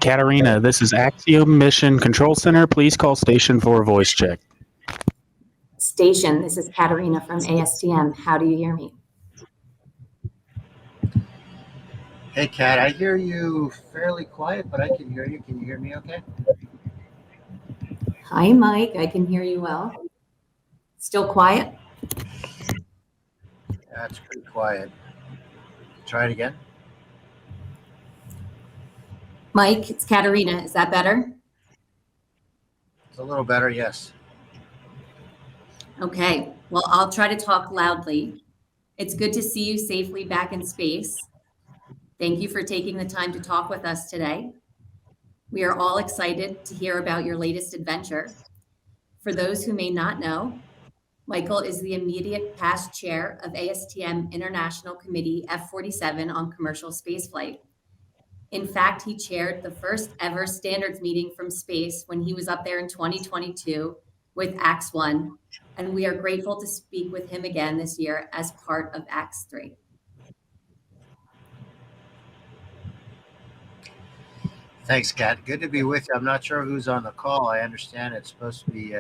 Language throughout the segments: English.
Katarina, this is Axiom Mission Control Center. Please call station for a voice check. Station, this is Katarina from ASTM. How do you hear me? Hey, Kat, I hear you fairly quiet, but I can hear you. Can you hear me okay? Hi, Mike. I can hear you well. Still quiet? That's pretty quiet. Try it again. Mike, it's Katarina. Is that better? It's a little better, yes. Okay. Well, I'll try to talk loudly. It's good to see you safely back in space. Thank you for taking the time to talk with us today. We are all excited to hear about your latest adventure. For those who may not know, Michael is the immediate past chair of ASTM International Committee F47 on commercial spaceflight. In fact, he chaired the first ever standards meeting from space when he was up there in 2022 with AX1, and we are grateful to speak with him again this year as part of AX3. Thanks, Kat. Good to be with you. I'm not sure who's on the call. I understand it's supposed to be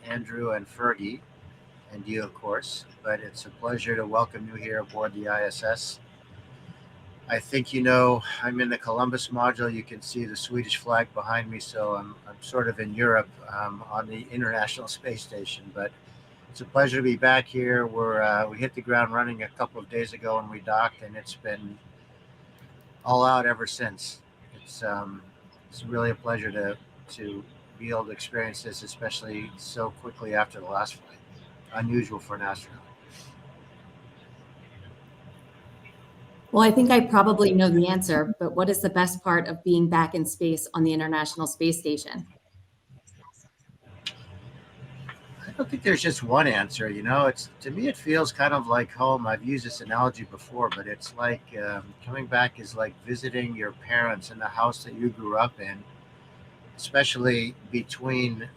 Andrew and Fergie, and you, of course. But it's a pleasure to welcome you here aboard the ISS. I think you know I'm in the Columbus module. You can see the Swedish flag behind me, so I'm sort of in Europe on the International Space Station. But it's a pleasure to be back here. We hit the ground running a couple of days ago when we docked, and it's been all out ever since. It's really a pleasure to be able to experience this, especially so quickly after the last flight. Unusual for an astronaut. Well, I think I probably know the answer, but what is the best part of being back in space on the International Space Station? I don't think there's just one answer. To me it feels kind of like home. I've used this analogy before, but it's like coming back is like visiting your parents in the house that you grew up in, especially between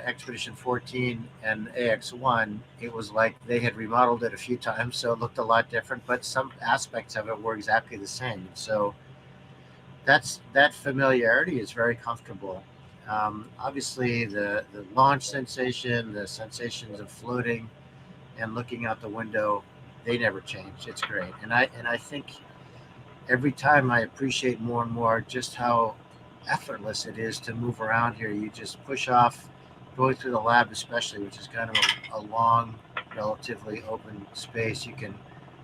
Expedition 14 and AX1. It was like they had remodeled it a few times, so it looked a lot different, but some aspects of it were exactly the same. So that familiarity is very comfortable. Obviously, the launch sensation, the sensations of floating and looking out the window, they never change. It's great. And I think every time I appreciate more and more just how effortless it is to move around here. You just push off, going through the lab especially, which is kind of a long, relatively open space. You can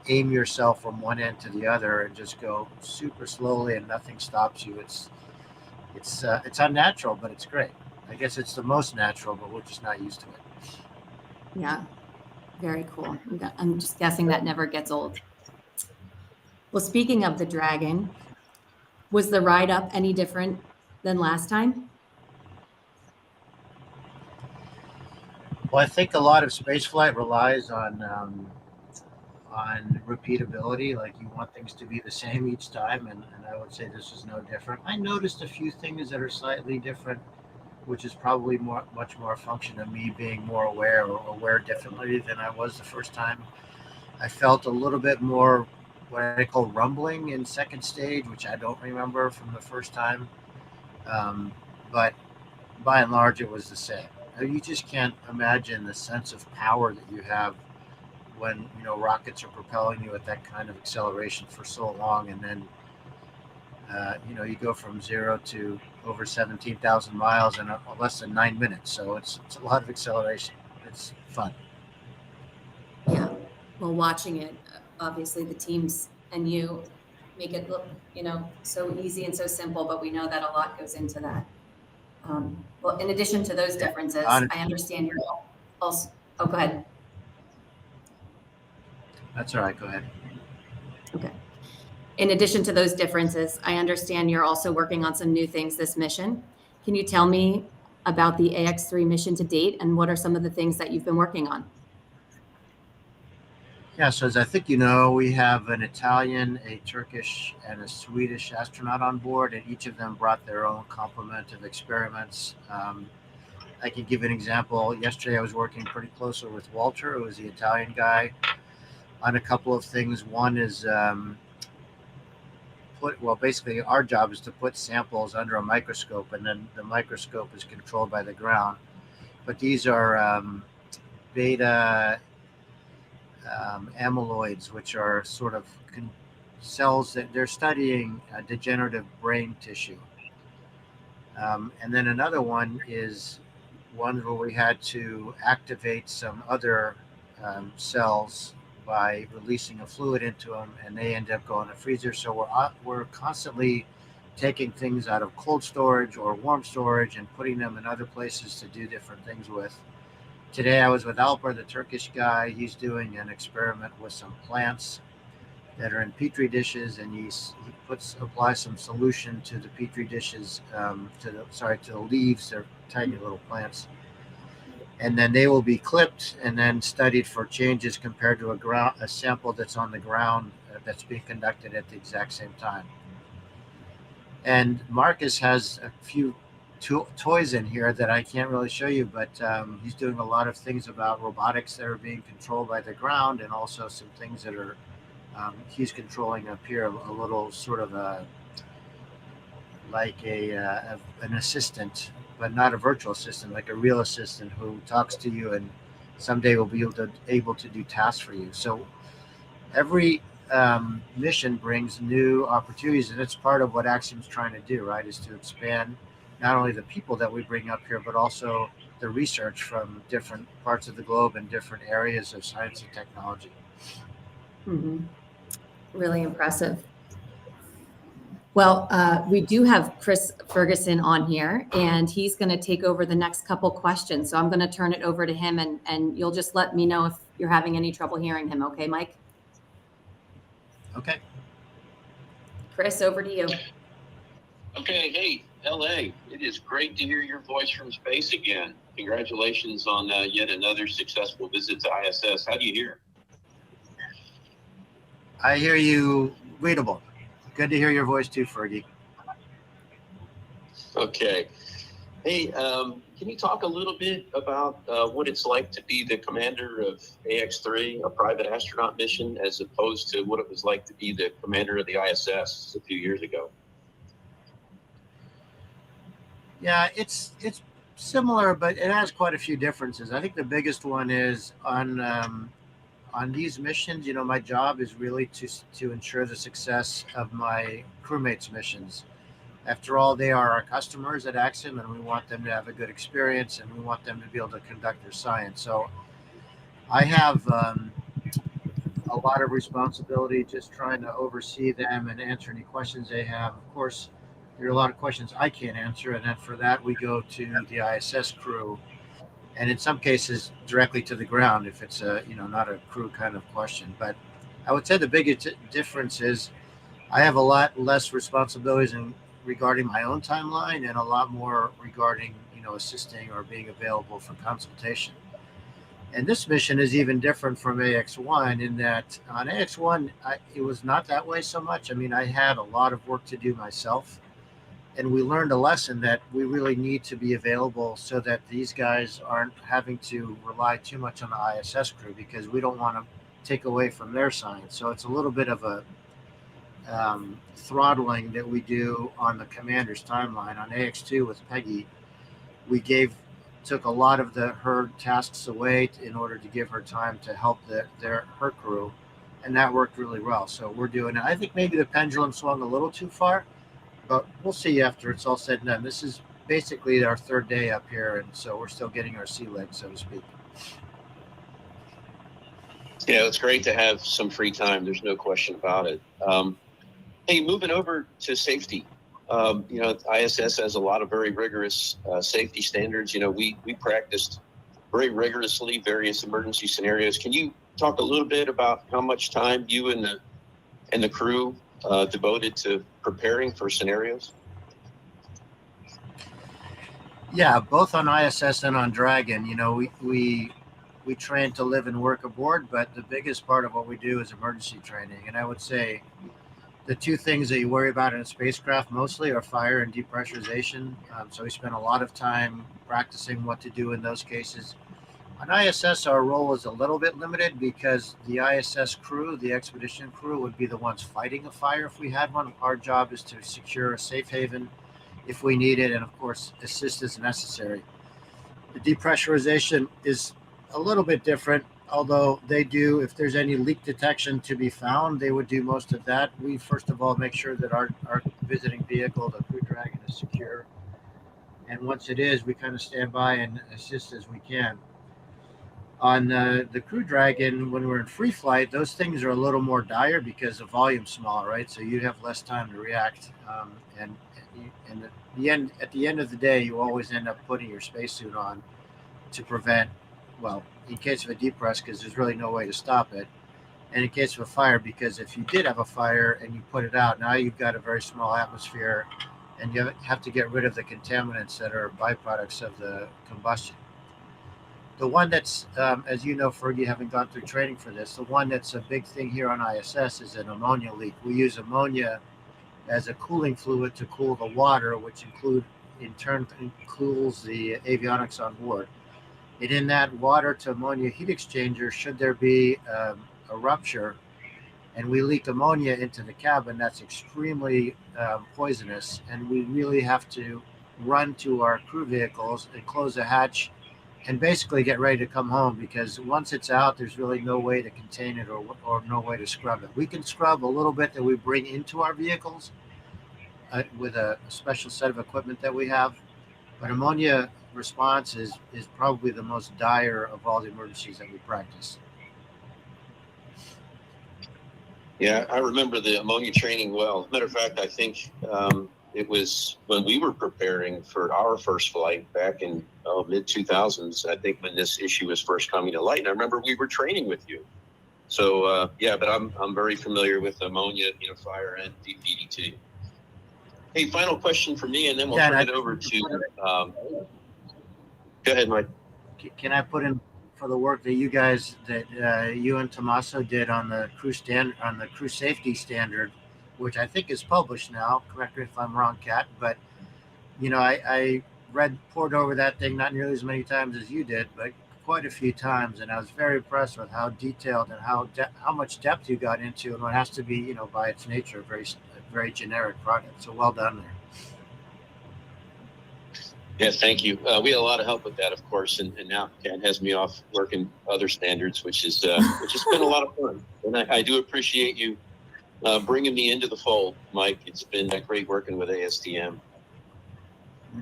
aim yourself from one end to the other and just go super slowly, and nothing stops you. It's unnatural, but it's great. I guess it's the most natural, but we're just not used to it. Yeah, very cool. I'm just guessing that never gets old. Well, speaking of the Dragon, was the ride up any different than last time? Well, I think a lot of spaceflight relies on repeatability. Like, you want things to be the same each time, and I would say this is no different. I noticed a few things that are slightly different, which is probably much more a function of me being more aware or aware differently than I was the first time. I felt a little bit more what I call rumbling in second stage, which I don't remember from the first time. But by and large, it was the same. You just can't imagine the sense of power that you have when rockets are propelling you at that kind of acceleration for so long, and then you go from 0 to over 17,000 miles in less than 9 minutes. So it's a lot of acceleration. It's fun. Yeah. Well, watching it, obviously the teams and you make it look, so easy and so simple, but we know that a lot goes into that. Well, in addition to those differences, I understand you're also, oh, go ahead. That's all right. Go ahead. Okay. In addition to those differences, I understand you're also working on some new things this mission. Can you tell me about the AX3 mission to date, and what are some of the things that you've been working on? Yeah, so as I think you know, we have an Italian, a Turkish, and a Swedish astronaut on board, and each of them brought their own complement of experiments. I can give an example. Yesterday, I was working pretty closely with Walter, who is the Italian guy, on a couple of things. One is basically our job is to put samples under a microscope, and then the microscope is controlled by the ground. But these are beta amyloids, which are sort of cells that they're studying degenerative brain tissue. And then another one is one where we had to activate some other cells by releasing a fluid into them, and they end up going to freezer. So we're constantly taking things out of cold storage or warm storage and putting them in other places to do different things with. Today I was with Alper, the Turkish guy. He's doing an experiment with some plants that are in petri dishes, and he applies some solution to the petri dishes, to the leaves. They're tiny little plants, and then they will be clipped and then studied for changes compared to a sample that's on the ground that's being conducted at the exact same time. And Marcus has a few toys in here that I can't really show you, but he's doing a lot of things about robotics that are being controlled by the ground, and also some things that are he's controlling up here, a little sort of like an assistant, but not a virtual assistant, like a real assistant who talks to you and someday will be able to do tasks for you. So every mission brings new opportunities, and it's part of what Axiom's trying to do, right? Is to expand not only the people that we bring up here, but also the research from different parts of the globe and different areas of science and technology. Mm-hmm. Really impressive. Well, we do have Chris Ferguson on here, and he's going to take over the next couple questions. So I'm going to turn it over to him, and you'll just let me know if you're having any trouble hearing him. Okay, Mike? Okay. Chris, over to you. Okay. Hey, LA, it is great to hear your voice from space again. Congratulations on yet another successful visit to ISS. How do you hear? I hear you readable. Good to hear your voice too, Fergie. Okay. Hey, can you talk a little bit about what it's like to be the commander of AX-3, a private astronaut mission, as opposed to what it was like to be the commander of the ISS a few years ago? Yeah, it's similar, but it has quite a few differences. I think the biggest one is on these missions, my job is really to ensure the success of my crewmates' missions. After all, they are our customers at Axiom, and we want them to have a good experience, and we want them to be able to conduct their science. So I have a lot of responsibility just trying to oversee them and answer any questions they have. Of course, there are a lot of questions I can't answer, and then for that, we go to the ISS crew, and in some cases directly to the ground if it's not a crew kind of question. But I would say the biggest difference is I have a lot less responsibilities regarding my own timeline, and a lot more regarding assisting or being available for consultation. And this mission is even different from AX1 in that on AX1 it was not that way so much. I mean, I had a lot of work to do myself, and we learned a lesson that we really need to be available so that these guys aren't having to rely too much on the ISS crew, because we don't want to take away from their science. So it's a little bit of a throttling that we do on the commander's timeline. On AX2 with Peggy, we took a lot of her tasks away in order to give her time to help her crew, and that worked really well. So we're doing it. I think maybe the pendulum swung a little too far, but we'll see after it's all said and done. This is basically our third day up here, and so we're still getting our sea legs, so to speak. Yeah, it's great to have some free time. There's no question about it. Hey, moving over to safety. ISS has a lot of very rigorous safety standards. We practiced very rigorously various emergency scenarios. Can you talk a little bit about how much time you and the crew devoted to preparing for scenarios? Yeah, both on ISS and on Dragon, we train to live and work aboard, but the biggest part of what we do is emergency training. And I would say the two things that you worry about in a spacecraft mostly are fire and depressurization. So we spend a lot of time practicing what to do in those cases. On ISS, our role is a little bit limited because the ISS crew, the expedition crew, would be the ones fighting a fire if we had one. Our job is to secure a safe haven if we need it, and of course, assist as necessary. The depressurization is a little bit different, although they do, if there's any leak detection to be found, they would do most of that. We first of all make sure that our visiting vehicle, the Crew Dragon, is secure. And once it is, we kind of stand by and assist as we can. On the Crew Dragon, when we're in free flight, those things are a little more dire because the volume's smaller, right? So you have less time to react. And at the end of the day, you always end up putting your spacesuit on to prevent, well, in case of a depress, because there's really no way to stop it, and in case of a fire, because if you did have a fire and you put it out, now you've got a very small atmosphere, and you have to get rid of the contaminants that are byproducts of the combustion. The one that's, as you know, Fergie, having gone through training for this, the one that's a big thing here on ISS is an ammonia leak. We use ammonia as a cooling fluid to cool the water, which in turn cools the avionics on board. And in that water to ammonia heat exchanger, should there be a rupture and we leak ammonia into the cabin, that's extremely poisonous. And we really have to run to our crew vehicles and close the hatch and basically get ready to come home, because once it's out, there's really no way to contain it or no way to scrub it. We can scrub a little bit that we bring into our vehicles with a special set of equipment that we have, but ammonia response is probably the most dire of all the emergencies that we practice. Yeah, I remember the ammonia training well. Matter of fact, I think it was when we were preparing for our first flight back in mid-2000s, I think, when this issue was first coming to light. And I remember we were training with you. So, yeah, but I'm very familiar with ammonia, fire and DPDT. Hey, final question for me, and then we'll turn it over to... go ahead, Mike. Can I put in for the work that you guys, that you and Tommaso did on the crew safety standard, which I think is published now. Correct me if I'm wrong, Kat. But I poured over that thing not nearly as many times as you did, but quite a few times, and I was very impressed with how detailed and how much depth you got into, and what has to be, by its nature, a very generic product. So well done there. Yeah, thank you. We had a lot of help with that, of course, and now Kat has me off working other standards, which has been a lot of fun. And I do appreciate you bringing me into the fold, Mike. It's been great working with ASTM.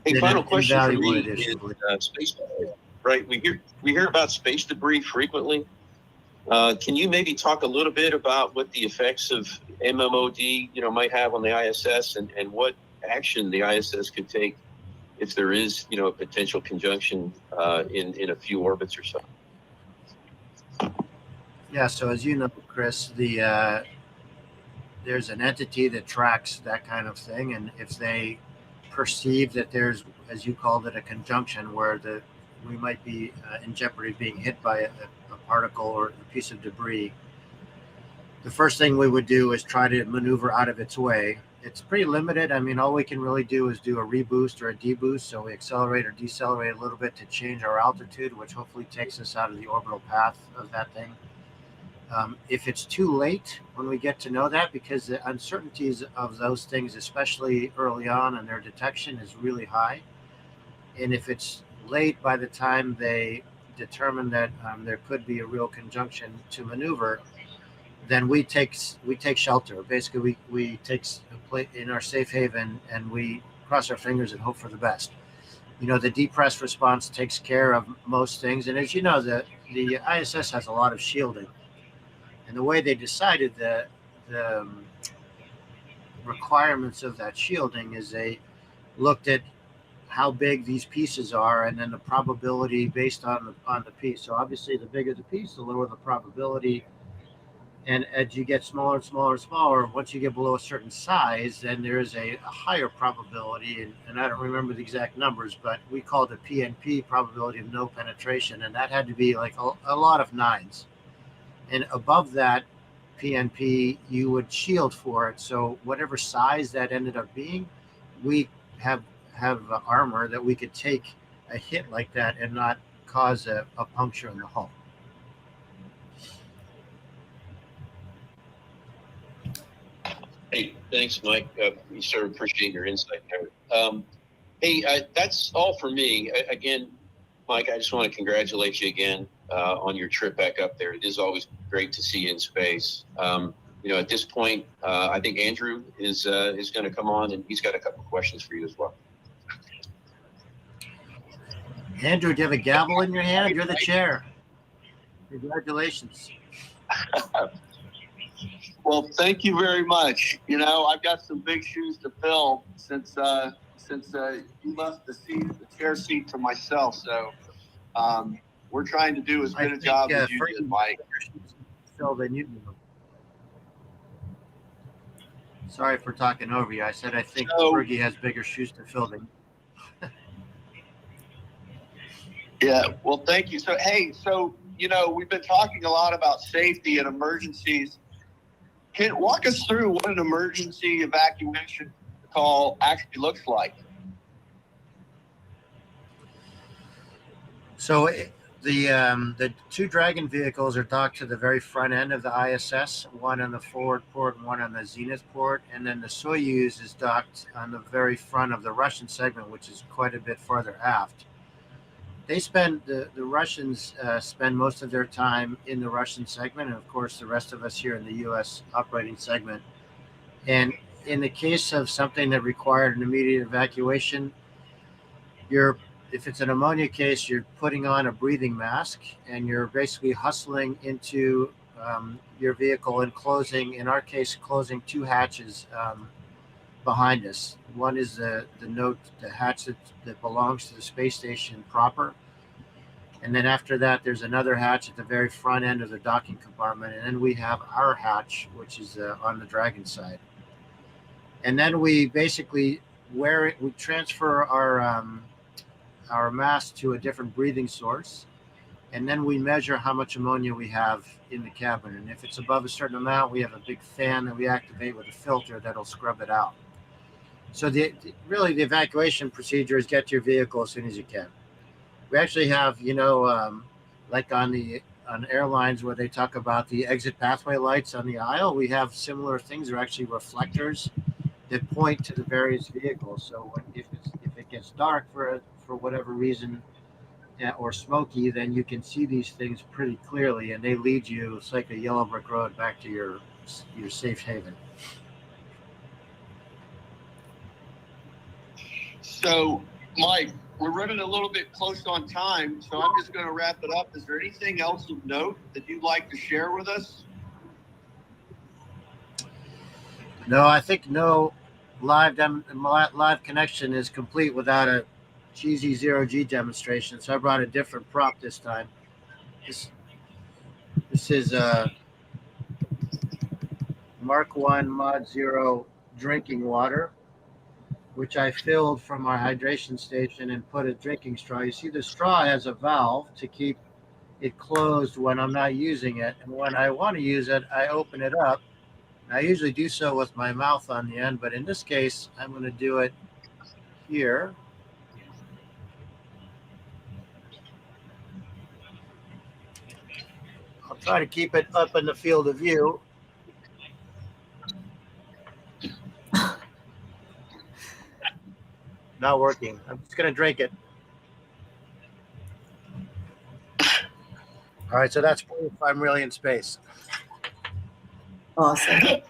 Hey, final question for me is space. Right, we hear about space debris frequently. Can you maybe talk a little bit about what the effects of MMOD, might have on the ISS, and what action the ISS could take if there is, a potential conjunction in a few orbits or so? Yeah, so as you know, Chris, there's an entity that tracks that kind of thing, and if they perceive that there's, as you called it, a conjunction where we might be in jeopardy of being hit by a particle or a piece of debris, the first thing we would do is try to maneuver out of its way. It's pretty limited. I mean, all we can really do is do a reboost or a deboost. So we accelerate or decelerate a little bit to change our altitude, which hopefully takes us out of the orbital path of that thing. If it's too late when we get to know that, because the uncertainties of those things, especially early on, and their detection is really high. And if it's late by the time they determine that there could be a real conjunction to maneuver, then we take shelter. Basically, we take a place in our safe haven, and we cross our fingers and hope for the best. The depress response takes care of most things. And as you know, the ISS has a lot of shielding. And the way they decided the requirements of that shielding is they looked at how big these pieces are, and then the probability based on the piece. So obviously, the bigger the piece, the lower the probability. And as you get smaller and smaller and smaller, once you get below a certain size, then there is a higher probability. And I don't remember the exact numbers, but we called it PNP, probability of no penetration. And that had to be like a lot of nines. And above that PNP, you would shield for it. So whatever size that ended up being, we have armor that we could take a hit like that and not cause a puncture in the hull. Hey, thanks, Mike. We sort of appreciate your insight there. That's all for me. Again, Mike, I just want to congratulate you again on your trip back up there. It is always great to see you in space. At this point, I think Andrew is going to come on, and he's got a couple of questions for you as well. Andrew, do you have a gavel in your hand? You're the chair. Congratulations. Well, thank you very much. I've got some big shoes to fill since you left the chair seat to myself. So we're trying to do as good a job as you did, Mike. Sorry for talking over you. I said I think Fergie has bigger shoes to fill than you. Yeah, well, thank you. So, we've been talking a lot about safety and emergencies. Can you walk us through what an emergency evacuation call actually looks like? So the two Dragon vehicles are docked to the very front end of the ISS, one on the forward port and one on the zenith port, and then the Soyuz is docked on the very front of the Russian segment, which is quite a bit farther aft. They the Russians spend most of their time in the Russian segment, and of course the rest of us here in the U.S. operating segment. And in the case of something that required an immediate evacuation, if it's an ammonia case, you're putting on a breathing mask, and you're basically hustling into your vehicle and closing, in our case, closing two hatches behind us. One is the hatch that belongs to the space station proper. And then after that, there's another hatch at the very front end of the docking compartment. And then we have our hatch, which is on the Dragon side. And then we basically we transfer our mask to a different breathing source. And then we measure how much ammonia we have in the cabin. And if it's above a certain amount, we have a big fan that we activate with a filter that'll scrub it out. So really the evacuation procedure is get to your vehicle as soon as you can. We actually have, like on airlines where they talk about the exit pathway lights on the aisle, we have similar things. They're actually reflectors that point to the various vehicles. So if it gets dark for whatever reason or smoky, then you can see these things pretty clearly, and they lead you, it's like a yellow brick road, back to your safe haven. So, Mike, we're running a little bit close on time, so I'm just going to wrap it up. Is there anything else of note that you'd like to share with us? No, I think no live connection is complete without a cheesy zero-G demonstration. So I brought a different prop this time. This is Mark 1 Mod 0 drinking water, which I filled from our hydration station and put a drinking straw. You see the straw has a valve to keep it closed when I'm not using it. And when I want to use it, I open it up. I usually do so with my mouth on the end, but in this case, I'm going to do it here. I'll try to keep it up in the field of view. Not working. I'm just going to drink it. All right, so that's proof I'm really in space. Awesome.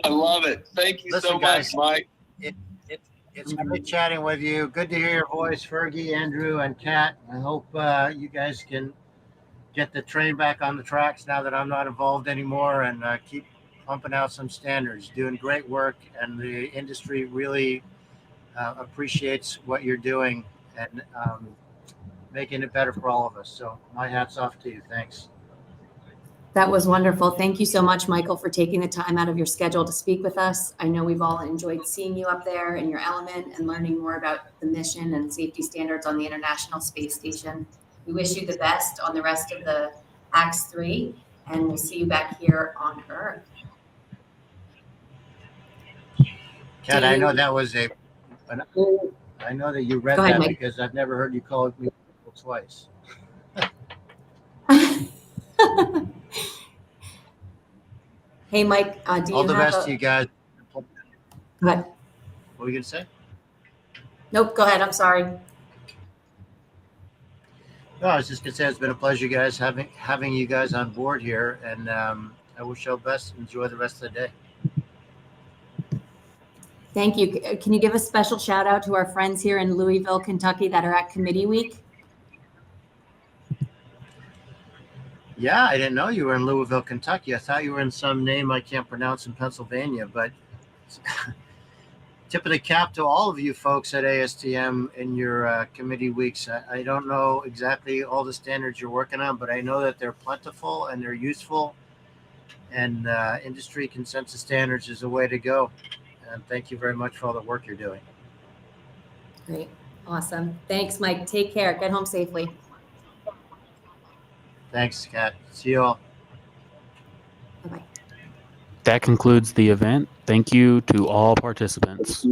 I love it. Thank you so much, Mike. It's great chatting with you. Good to hear your voice, Fergie, Andrew, and Kat. I hope you guys can get the train back on the tracks now that I'm not involved anymore, and keep pumping out some standards. Doing great work, and the industry really appreciates what you're doing and making it better for all of us. So my hat's off to you. Thanks. That was wonderful. Thank you so much, Michael, for taking the time out of your schedule to speak with us. I know we've all enjoyed seeing you up there in your element and learning more about the mission and safety standards on the International Space Station. We wish you the best on the rest of the AX-3, and we'll see you back here on Earth. Kat, I know that was I know that you read Go ahead, that Mike. because I've never heard you call me twice. Hey, Mike, do All you the have best to you guys. Go ahead. What were you gonna say? Nope, go ahead. I'm sorry. No, I was just gonna say it's been a pleasure, guys, having you guys on board here, and I wish you all the best. Enjoy the rest of the day. Thank you. Can you give a special shout out to our friends here in Louisville, Kentucky that are at committee week? Yeah, I didn't know you were in Louisville, Kentucky. I thought you were in some name I can't pronounce in Pennsylvania, but tip of the cap to all of you folks at ASTM in your committee weeks. I don't know exactly all the standards you're working on, but I know that they're plentiful and they're useful, and industry consensus standards is a way to go. And thank you very much for all the work you're doing. Great. Awesome. Thanks, Mike. Take care. Get home safely. Thanks, Kat. See you all. Bye-bye. That concludes the event. Thank you to all participants.